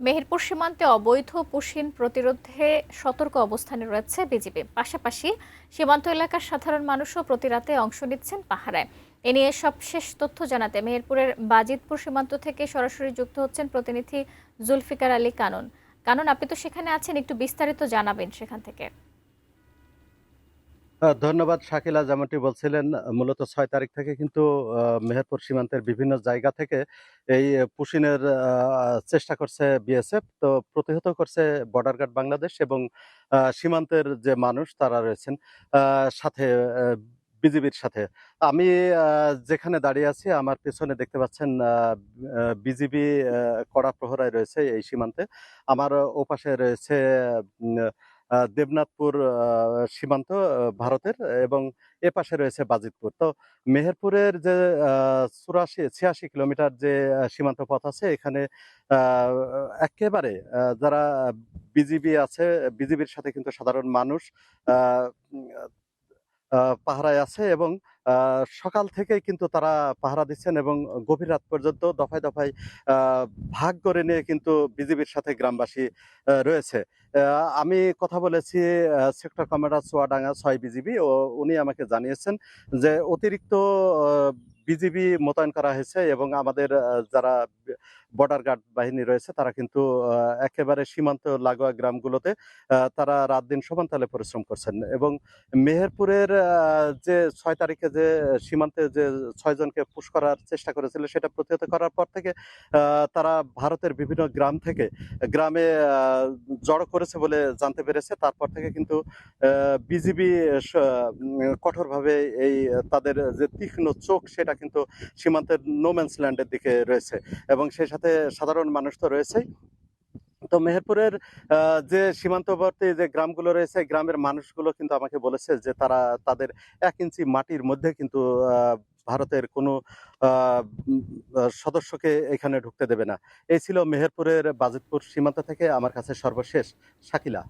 মেহেরপুর সীমান্তে অবৈধ পুশিন প্রতিরোধে সতর্ক অবস্থানে রয়েছে বিজিবি। পাশাপাশি সীমান্ত এলাকার সাধারণ মানুষও প্রতি রাতে অংশ নিচ্ছেন পাহারায়। এ নিয়ে সবশেষ তথ্য জানাতে মেহেরপুরের বাজিতপুর সীমান্ত থেকে সরাসরি যুক্ত হচ্ছেন প্রতিনিধি জুলফিকার আলী কানন। কানন, আপনি তো সেখানে আছেন, একটু বিস্তারিত জানাবেন সেখান থেকে। ধন্যবাদ শাকিলা। যেমনটি বলছিলেন, মূলত ৬ তারিখ থেকে কিন্তু মেহেরপুর সীমান্তের বিভিন্ন জায়গা থেকে এই পুশিনের চেষ্টা করছে বিএসএফ। তো প্রতিহত করছে বর্ডার গার্ড বাংলাদেশ এবং সীমান্তের যে মানুষ তারা রয়েছেন সাথে বিজিবির সাথে। আমি যেখানে দাঁড়িয়ে আছি আমার পেছনে দেখতে পাচ্ছেন বিজিবি কড়া প্রহরায় রয়েছে এই সীমান্তে। আমার ওপাশে রয়েছে উম দেবনাথপুর সীমান্ত ভারতের, এবং এ পাশে রয়েছে বাজিতপুর। তো মেহেরপুরের যে ৮৪-৮৬ কিলোমিটার যে সীমান্ত পথ আছে, এখানে একেবারে যারা বিজিবি আছে, বিজিবির সাথে কিন্তু সাধারণ মানুষ আহ পাহারায় আছে, এবং সকাল থেকেই কিন্তু তারা পাহারা দিচ্ছেন এবং গভীর রাত পর্যন্ত দফায় দফায় ভাগ করে নিয়ে কিন্তু বিজিবির সাথে গ্রামবাসী রয়েছে। আমি কথা বলেছি সেক্টর কমান্ডার চুয়াডাঙ্গা ৬ বিজিবি, ও উনি আমাকে জানিয়েছেন যে অতিরিক্ত বিজিবি মোতায়েন করা হয়েছে এবং আমাদের যারা বর্ডার গার্ড বাহিনী রয়েছে তারা কিন্তু একেবারে সীমান্ত লাগোয়া গ্রামগুলোতে তারা রাত দিন সমান তালে পরিশ্রম করছেন। এবং মেহেরপুরের যে ৬ তারিখে যে সীমান্তে যে ৬ জনকে পুশ করার চেষ্টা করেছিল, সেটা প্রতিহত করার পর থেকে তারা ভারতের বিভিন্ন গ্রাম থেকে গ্রামে জড়ো করেছে বলে জানতে পেরেছে। তারপর থেকে কিন্তু বিজিবি কঠোরভাবে এই তাদের যে তীক্ষ্ণ চোখ সেটা কিন্তু সীমান্তের নোম্যান্স ল্যান্ডের দিকে রয়েছে, এবং সেই সাথে সাধারণ মানুষ তো রয়েছেই। তো মেহেরপুরের যে সীমান্তবর্তী যে গ্রামগুলো রয়েছে, গ্রামের মানুষগুলো কিন্তু আমাকে বলেছে যে তারা তাদের ১ ইঞ্চি মাটির মধ্যে কিন্তু ভারতের কোনো সদস্যকে এখানে ঢুকতে দেবে না। এই ছিল মেহেরপুরের বাজিতপুর সীমান্ত থেকে আমার কাছে সর্বশেষ। শাকিলা।